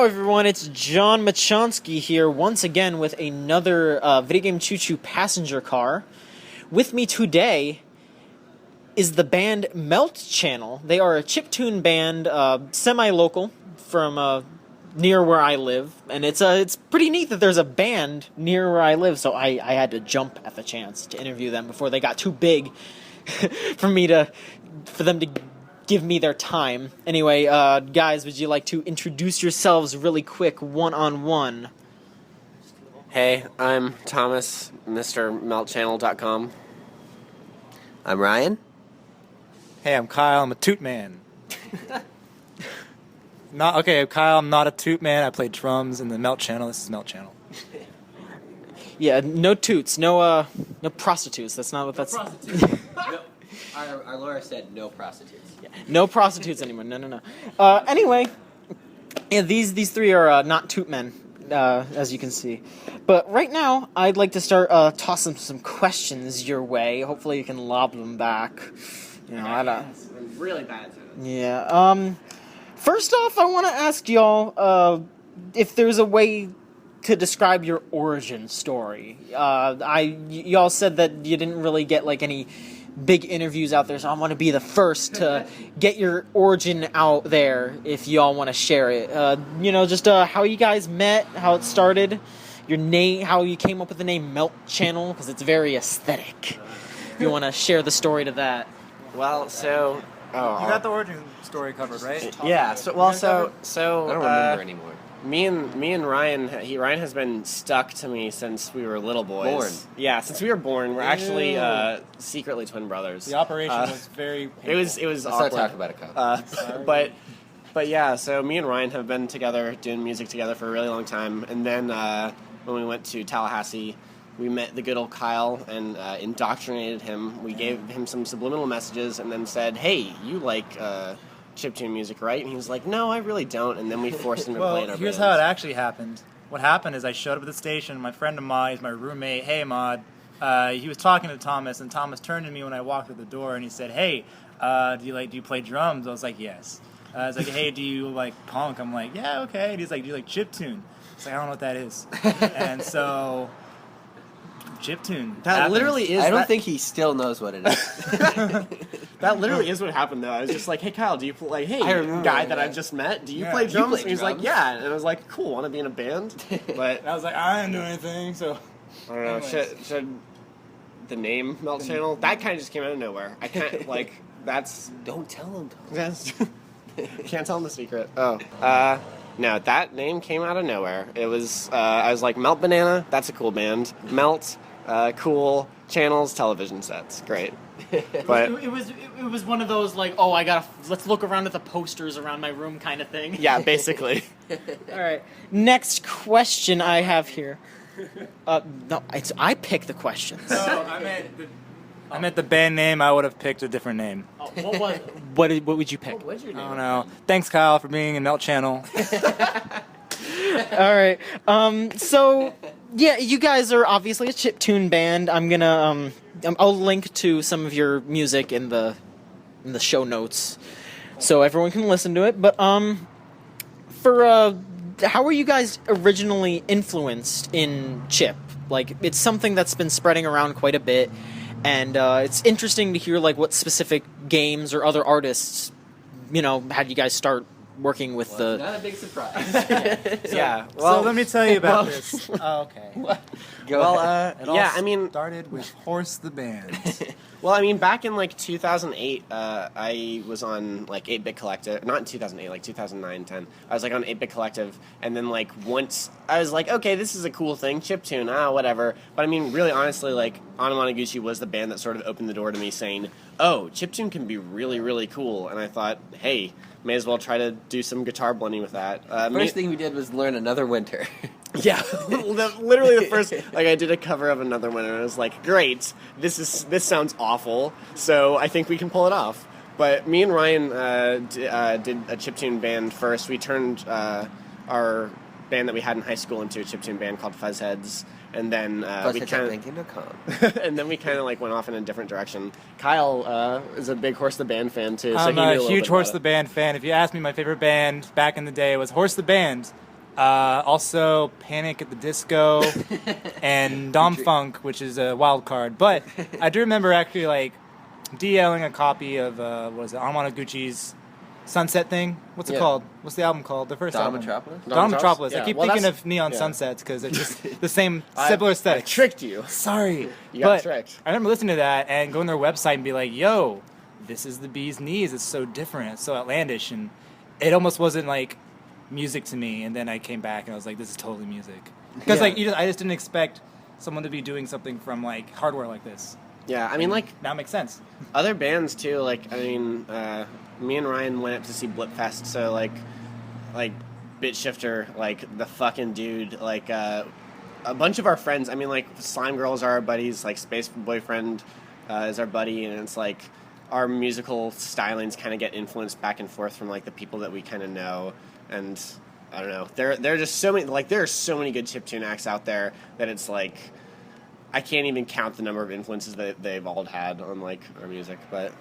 everyone, it's John Machonsky here once again with another Video Game Choo Choo passenger car. With me today is the band Melt Channel. They are a chiptune band, semi-local from near where I live, and it's pretty neat that there's a band near where I live, so I had to jump at the chance to interview them before they got too big for them to give me their time. Anyway, guys, would you like to introduce yourselves really quick, one-on-one? Hey, I'm Thomas, MrMeltChannel.com. I'm Ryan. Hey, I'm Kyle. I'm a toot man. I'm Kyle. I'm not a toot man. I play drums in the Melt Channel. This is Melt Channel. Yeah, no toots, no prostitutes. That's not what that's. Prostitutes. No, our lawyer said no prostitutes. Yeah, no prostitutes anymore. No. Anyway, yeah, these three are not toot men, as you can see. But right now, I'd like to start tossing some questions your way. Hopefully, you can lob them back. You know, I'm really bad at it. Yeah. First off, I want to ask y'all if there's a way to describe your origin story. Y'all said that you didn't really get like any big interviews out there, so I want to be the first to get your origin out there if y'all want to share it. Just how you guys met, how it started, your name, how you came up with the name Melt Channel, because it's very aesthetic. If you want to share the story to that. Well, so... You got the origin story covered, right? Yeah, so I don't remember anymore. Me and Ryan, Ryan has been stuck to me since we were little boys. Born. Yeah, since we were born. We're actually secretly twin brothers. The operation was very painful. It was Let's awkward. not talk about it, Kyle. But yeah, so me and Ryan have been together doing music together for a really long time, and then when we went to Tallahassee, we met the good old Kyle and indoctrinated him. We gave him some subliminal messages and then said, hey, you like chiptune music, right? And he was like, no, I really don't. And then we forced him to play in our here's bands. how it actually happened. What happened is I showed up at the station. My friend Ahmad, he's my roommate. Hey, Ahmad. He was talking to Thomas, and Thomas turned to me when I walked through the door, and he said, hey, do you play drums? I was like, yes. I was like, hey, do you like punk? I'm like, yeah, okay. And he's like, do you like chiptune? It's like, I don't know what that is. And so... chiptune. That literally is. I don't think he still knows what it is. That literally is what happened, though. I was just like, hey, Kyle, do you play, guy that I've just met, do you play drums? And he was like, yeah. And I was like, cool, want to be in a band? But I was like, I didn't do anything, so... I don't know, should the name Melt Channel? That kind of just came out of nowhere. I can't, that's... Don't tell him. That's, can't tell him the secret. Oh. No, that name came out of nowhere. It was, I was like, Melt Banana, that's a cool band. Melt, cool, channels, television sets, great. But It was one of those like, oh, let's look around at the posters around my room kind of thing. yeah, basically. All right. Next question I have here. No, I pick the questions. No, I meant the band name. I would have picked a different name. Oh, what would you pick? What was your name? I don't know. Thanks, Kyle, for being in Melt Channel. All right. So yeah, you guys are obviously a chiptune band. I'm gonna I'll link to some of your music in the show notes, so everyone can listen to it. But how were you guys originally influenced in chip? Like, it's something that's been spreading around quite a bit, and it's interesting to hear like what specific games or other artists, had you guys start working with the. Not a big surprise. Yeah. So let me tell you about this. Oh, okay. Go ahead. It all started with Horse the Band. Well, I mean, back in 2008, I was on 8-Bit Collective. Not in 2008, 2009, 10. I was on 8-Bit Collective, and then once I was like, okay, this is a cool thing, chiptune, whatever. But I mean, really, honestly, Anamanaguchi was the band that sort of opened the door to me, saying, oh, chiptune can be really, really cool. And I thought, hey, may as well try to do some guitar blending with that. First thing we did was learn Another Winter. Yeah, literally the first, I did a cover of Another Winter, and I was like, great, this sounds awful, so I think we can pull it off. But me and Ryan did a chiptune band first. We turned our band that we had in high school into a chiptune band called Fuzzheads, and then we kind of went off in a different direction. Kyle is a big Horse the Band fan too. I'm a huge Horse the Band fan. If you ask me, my favorite band back in the day was Horse the Band. Also, Panic at the Disco and Dom Funk, which is a wild card. But I do remember actually like DLing a copy of what is it, Amanaguchi's Sunset thing. What's it Yeah. called? What's the album called? The first Dawn album. Metropolis? Dawn Metropolis. Yeah. I keep Well, thinking that's- of Neon yeah. Sunsets because it's just the same similar I aesthetic. tricked you. Sorry. You got but tricked. I remember listening to that and going to their website and be like, yo, this is the bee's knees. It's so different. It's so outlandish. And it almost wasn't like music to me. And then I came back and I was like, this is totally music. Because Yeah. I just didn't expect someone to be doing something from like hardware like this. Yeah, I mean, like, Now it makes sense. other bands too, like, I mean, me and Ryan went up to see Blipfest, so like Bitshifter, like the fucking dude, like a bunch of our friends. I mean, like Slime Girls are our buddies, like Space Boyfriend is our buddy, and it's like our musical stylings kind of get influenced back and forth from like the people that we kind of know, and I don't know, there are just so many, like there are so many good chiptune acts out there that it's like I can't even count the number of influences that they've all had on like our music, but.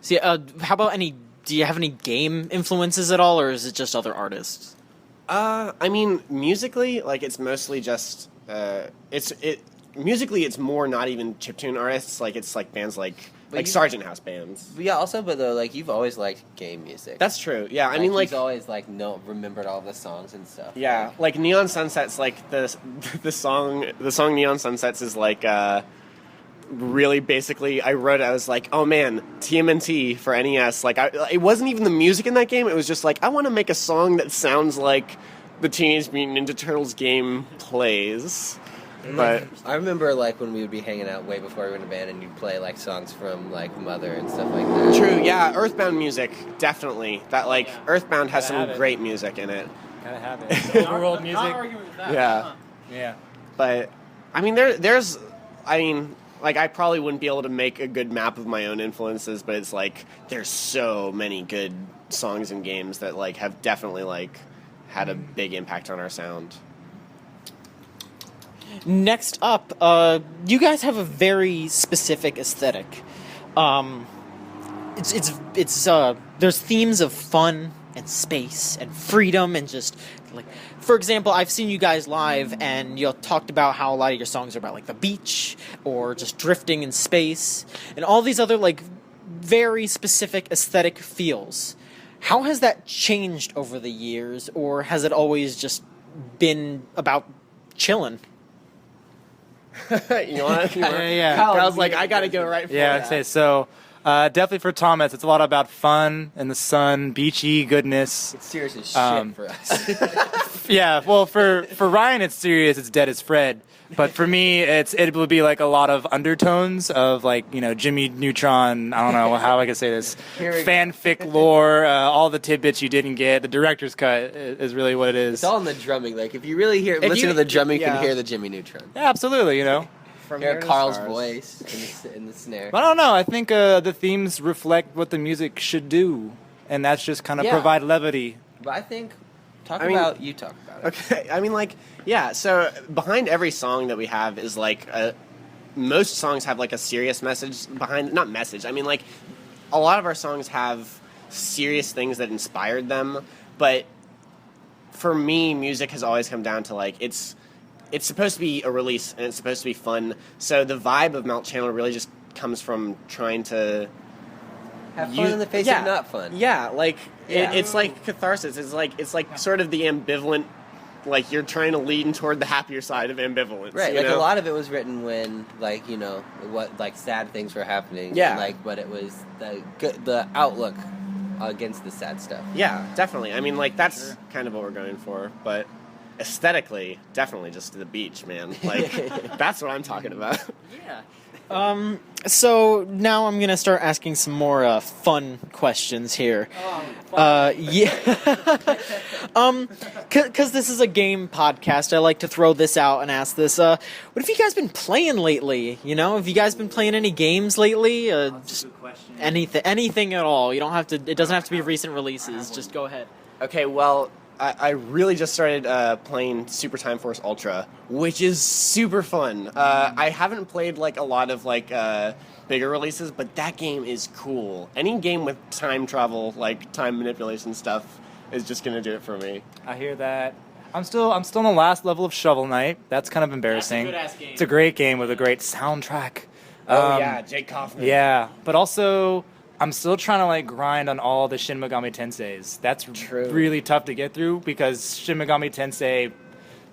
See, how about do you have any game influences at all, or is it just other artists? I mean, musically, like it's mostly just musically it's more not even chiptune artists. Like it's like bands like you- Sargent House bands. But yeah, also, but though, like, you've always liked game music. That's true. Yeah, I mean, like he's always like remembered all the songs and stuff. yeah, like Neon Sunsets. Like the song Neon Sunsets is like really basically. I wrote it. I was like, oh man, TMNT for NES. Like it wasn't even the music in that game. It was just like I want to make a song that sounds like the Teenage Mutant Ninja Turtles game plays. But I remember like when we would be hanging out way before we were in a band, and you'd play like songs from like Mother and stuff like that. true, yeah, Earthbound music definitely. That like Earthbound has Gotta have some it. great music in it. Gotta have it. Overworld music. with that. Yeah. Yeah. But I mean, there's I mean, like I probably wouldn't be able to make a good map of my own influences, but it's like there's so many good songs and games that like have definitely like had a big impact on our sound. Next up, you guys have a very specific aesthetic. There's themes of fun and space and freedom and just like, for example, I've seen you guys live and you talked about how a lot of your songs are about like the beach or just drifting in space and all these other like very specific aesthetic feels. How has that changed over the years, or has it always just been about chilling? You want? Yeah. I was like, I gotta go right for Yeah, that. I'd say so. Definitely for Thomas, it's a lot about fun and the sun, beachy goodness. It's serious as shit Um, for us. Yeah, well, for Ryan, it's serious. It's dead as Fred. But for me, it would be like a lot of undertones of like, you know, Jimmy Neutron. I don't know how I can say this. Here we go. Fanfic lore, all the tidbits you didn't get. The director's cut is really what it is. It's all in the drumming. Like if you really listen you- to the drumming, you yeah. can hear the Jimmy Neutron. Yeah, absolutely. You know. From Hear here to Carl's stars. voice in the snare. But I don't know. I think the themes reflect what the music should do, and that's just kind of Yeah. provide levity. But I think talk I mean- about it. Okay, I mean, like, yeah, so behind every song that we have is, like, most songs have, like, a serious message behind, not message, I mean, like, a lot of our songs have serious things that inspired them, but for me, music has always come down to, like, it's supposed to be a release, and it's supposed to be fun, so the vibe of Melt Channel really just comes from trying to... Have fun in the face of not fun. Yeah, like Yeah. it's like catharsis. It's like sort of the ambivalent. Like you're trying to lean toward the happier side of ambivalence. Right, you like know? a lot of it was written when, like, you know, what like sad things were happening. Yeah. Like, but it was the outlook against the sad stuff. Yeah, definitely. I mean, like that's kind of what we're going for, but aesthetically, definitely just the beach, man. Like that's what I'm talking about. Yeah. So now I'm gonna start asking some more fun questions here. Yeah. Because this is a game podcast, I like to throw this out and ask this. What have you guys been playing lately? You know, have you guys been playing any games lately? Just anything at all. You don't have to. It doesn't have to be recent releases. Just go ahead. Okay, well, I really just started playing Super Time Force Ultra, which is super fun. I haven't played like a lot of like bigger releases, but that game is cool. Any game with time travel, like time manipulation stuff, is just gonna do it for me. I hear that. I'm still on the last level of Shovel Knight. That's kind of embarrassing. good-ass game. It's a great game with a great soundtrack. Jake Kaufman. Yeah, but also I'm still trying to like grind on all the Shin Megami Tenseis. That's True. really tough to get through because Shin Megami Tensei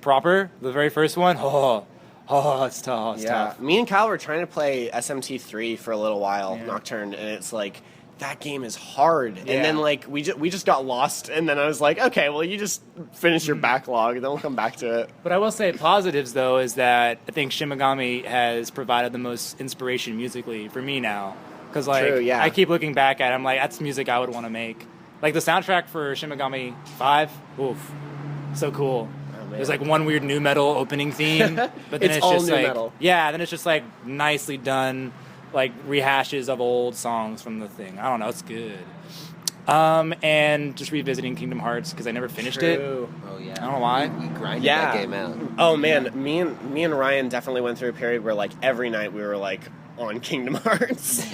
proper, the very first one, it's tough. It's tough. Me and Kyle were trying to play SMT3 for a little while, Yeah. Nocturne, and it's like that game is hard. Yeah. And then like we just got lost, and then I was like, okay, well you just finish your backlog, and then we'll come back to it. But I will say positives though is that I think Shin Megami has provided the most inspiration musically for me now. Because like True, yeah. I keep looking back at it, I'm like, that's music I would want to make. Like the soundtrack for Shin Megami 5, oof, so cool. man. There's like one weird new metal opening theme, but then It's it's, all just nu like metal. yeah, then it's just like nicely done, like rehashes of old songs from the thing. I don't know, it's good. And just revisiting Kingdom Hearts because I never finished it. True. Oh yeah. I don't know why. We grinded Yeah. that game out. Oh man, me and Ryan definitely went through a period where like every night we were like on Kingdom Hearts.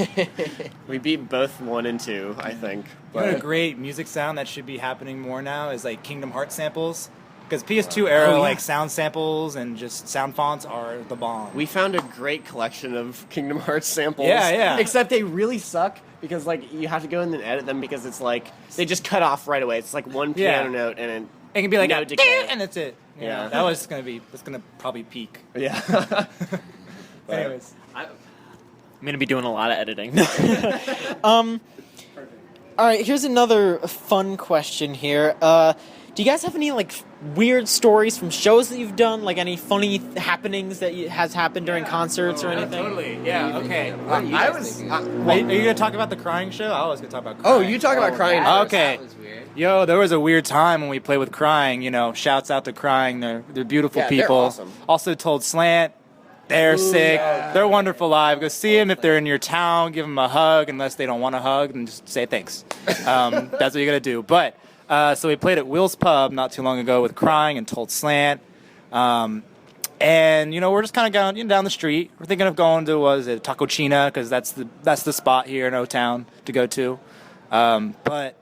We beat both 1 and 2, I think. You know, a But great music sound that should be happening more now is like Kingdom Hearts samples. Because PS2 era, yeah. like sound samples and just sound fonts are the bomb. we found a great collection of Kingdom Hearts samples. Yeah, yeah. Except they really suck because like you have to go in and edit them because it's like they just cut off right away. It's like one piano Yeah. note and it can be like no a decay. and that's it. You Yeah. know, that's gonna probably peak. yeah. Anyways, I'm gonna be doing a lot of editing. All right, here's another fun question here. Do you guys have any like weird stories from shows that you've done? Like any funny happenings that has happened during concerts or anything? Totally. Yeah. Okay. What are you I guys was- thinking? Are you gonna talk about the crying show? I was gonna talk about crying. Oh, you talk about crying. that Okay. was weird. Yo, there was a weird time when we played with Crying. You know, shouts out to Crying. They're beautiful Yeah, they're people. awesome. Also told Slant. They're sick. yeah. They're wonderful live. Go see them if they're in your town. Give them a hug, unless they don't want a hug, and just say thanks. That's what you gotta do. But so we played at Will's Pub not too long ago with Crying and Told Slant. And you know we're just kind of going down the street. We're thinking of going to Taco China because that's the spot here in O-Town to go to. But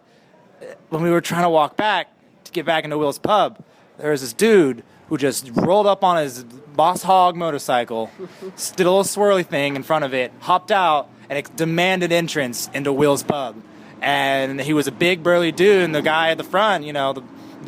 when we were trying to walk back to get back into Will's Pub, there was this dude who just rolled up on his Boss Hog motorcycle, did a little swirly thing in front of it, hopped out, and it demanded entrance into Will's Pub. And he was a big burly dude, and the guy at the front, you know, the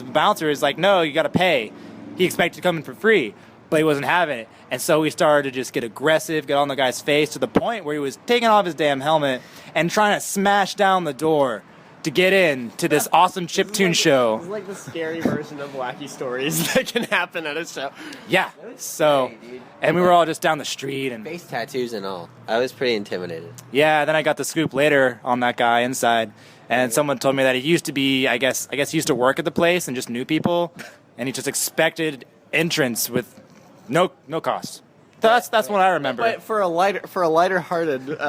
bouncer is like, no, you got to pay. He expected to come in for free, but he wasn't having it. And so we started to just get aggressive, get on the guy's face to the point where he was taking off his damn helmet and trying to smash down the door to get in to this awesome chiptune show. It's like the scary version of wacky stories that can happen at a show. Yeah. So, scary, dude. and we were all just down the street, and Face tattoos and all. I was pretty intimidated. yeah. Then I got the scoop later on that guy inside, and someone told me that he used to be, I guess he used to work at the place and just knew people, and he just expected entrance with no cost. That's what I remember. But for a lighter-hearted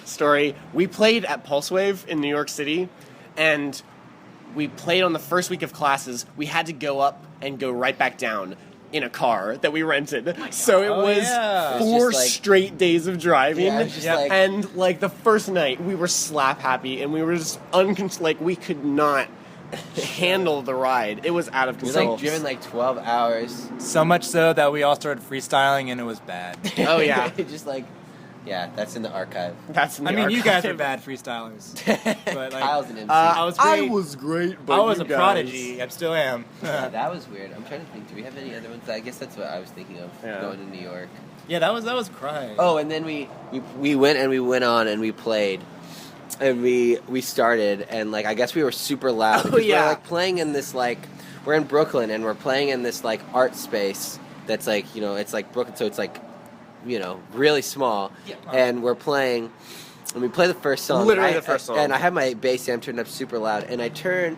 story, we played at Pulsewave in New York City, and we played on the first week of classes. We had to go up and go right back down in a car that we rented. So it Oh, was yeah. It was 4 just like- straight days of driving. Yeah, it was just Yep. like And like the first night, we were slap happy, and we were just like we could not handle the ride. It was out of we control. like driven like 12 hours. So much so that we all started freestyling, and it was bad. Oh, yeah. Just like, yeah, that's in the archive. That's in the I mean, you guys are archive. bad freestylers. But like, Kyle's an MC. I was I great. was great, but I was you a guys- prodigy. I still am. Yeah, that was weird. I'm trying to think. Do we have any other ones? I guess that's what I was thinking of. Yeah. Going to New York. Yeah, that was crying. Oh, and then we went on and we played, and we started, and like I guess we were super loud. Oh, because yeah. We're like playing in this like we're in Brooklyn, and we're playing in this like art space that's like, you know, it's like Brooklyn, so it's like, you know, really small. Yeah. And we're playing, and we play the first song. Literally the first song. And I have my bass amp turned up super loud, and I turn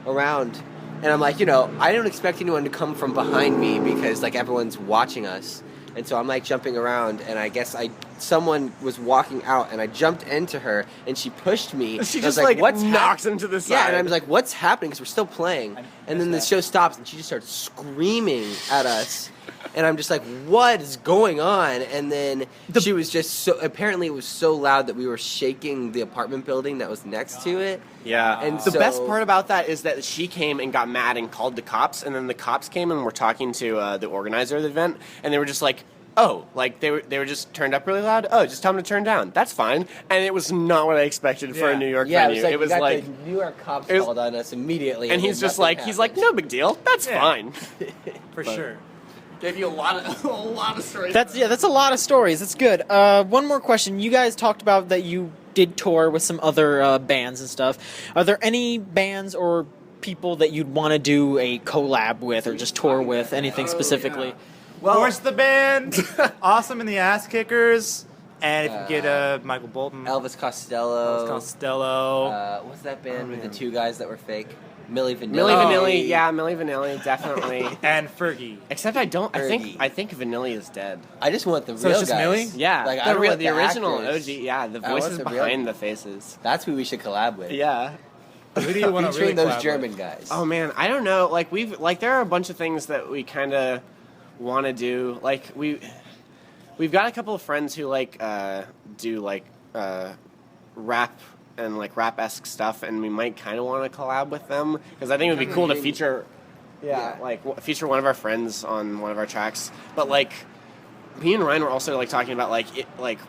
around, and I'm like, you know, I don't expect anyone to come from behind me because like everyone's watching us. And so I'm like jumping around, and I guess I someone was walking out, and I jumped into her, and she pushed me. She I was just like "What's knocks him to the side. Yeah, and I was like, "What's happening?" Because we're still playing, and then the show stops, and she just starts screaming at us. And I'm just like, what is going on? And then she was just so... Apparently, it was so loud that we were shaking the apartment building that was next to it. Yeah. And the so- best part about that is that she came and got mad and called the cops, and then the cops came and were talking to the organizer of the event, and they were just like, oh, like they were just turned up really loud. Oh, just tell them to turn down. That's fine. And it was not what I expected for a New York Yeah, venue. it was like the New York cops it was- called on us immediately. and he's just like, no big deal. That's Yeah. fine. For sure. Gave you a lot of stories. That's a lot of stories. That's good. One more question. You guys talked about that you did tour with some other bands and stuff. Are there any bands or people that you'd want to do a collab with or just tour with? Anything specifically? Well, Force the Band, Awesome and the Ass Kickers, and if you get Michael Bolton, Elvis Costello. What's that band with the two guys that were fake? Milli Vanilli. Milli Vanilli, yeah, Milli Vanilli, definitely. and Fergie. Except I think Fergie. Vanilli is dead. I just want the So real it's just guys. Millie? Yeah, Like, I don't want the original actors. OG. Yeah, the I want voices the real- behind the faces. That's who we should collab with. Yeah. Who do you want to Featuring really those collab German with? guys. Oh man, I don't know. Like there are a bunch of things that we kind of want to do. Like we've got a couple of friends who do rap and like rap-esque stuff, and we might kind of want to collab with them because I think it would be cool to feature. Yeah, feature one of our friends on one of our tracks. But like, me and Ryan were also like talking about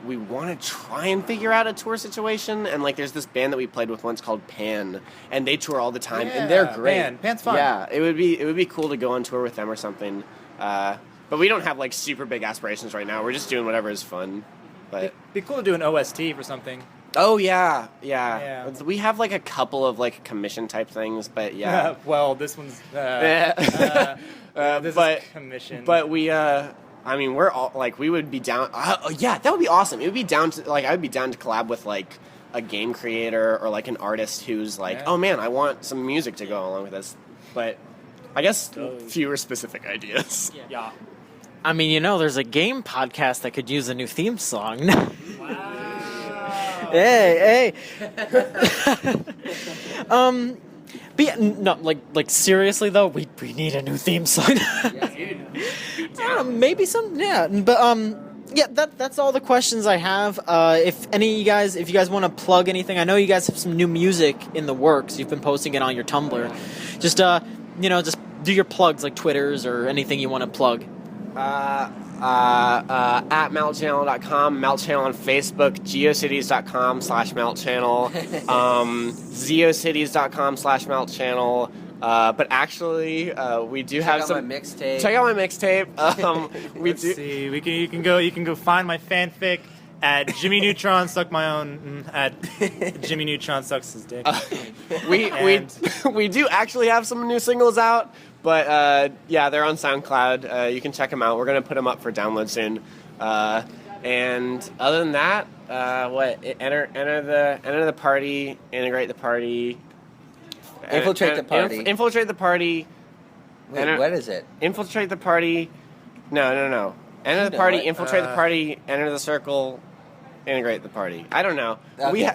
we want to try and figure out a tour situation, and like there's this band that we played with once called Pan, and they tour all the time, and they're great. Pan's fun. Yeah, it would be cool to go on tour with them or something. But we don't have like super big aspirations right now. We're just doing whatever is fun. But It'd be cool to do an OST for something. oh yeah. Yeah. We have like a couple of like commission type things, but yeah. Well, this one's. Yeah. This but is commission. But we I mean, we're all like, we would be down. Yeah, that would be awesome. It would be down to I would be down to collab with like a game creator or like an artist who's like, oh man, I want some music to go along with this. But I guess fewer specific ideas. yeah. I mean, there's a game podcast that could use a new theme song. Hey. But yeah, no, like seriously though, we need a new theme song. Maybe some, yeah. But yeah, that's all the questions I have. If you guys want to plug anything, I know you guys have some new music in the works. You've been posting it on your Tumblr. Just just do your plugs like Twitters or anything you want to plug. At meltchannel.com, meltchannel on Facebook, geocities.com/meltchannel, zeocities.com/meltchannel. But actually, we do have some mixtape. Check out my mixtape. Let's see. You can go find my fanfic at Jimmy Neutron Suck My Own at Jimmy Neutron Sucks His Dick. We do actually have some new singles out, but yeah, they're on SoundCloud. You can check them out. We're gonna put them up for download soon. And other than that, enter the party, integrate the party, Infiltrate the party. Infiltrate the party. Wait, what is it? Infiltrate the party. No. Enter the party. Infiltrate the party. Enter the circle. Integrate the party. I don't know. Okay.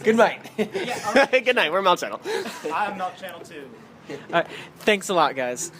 Good night. Good night. We're Melt Channel. I'm Melt Channel 2. All right, thanks a lot, guys.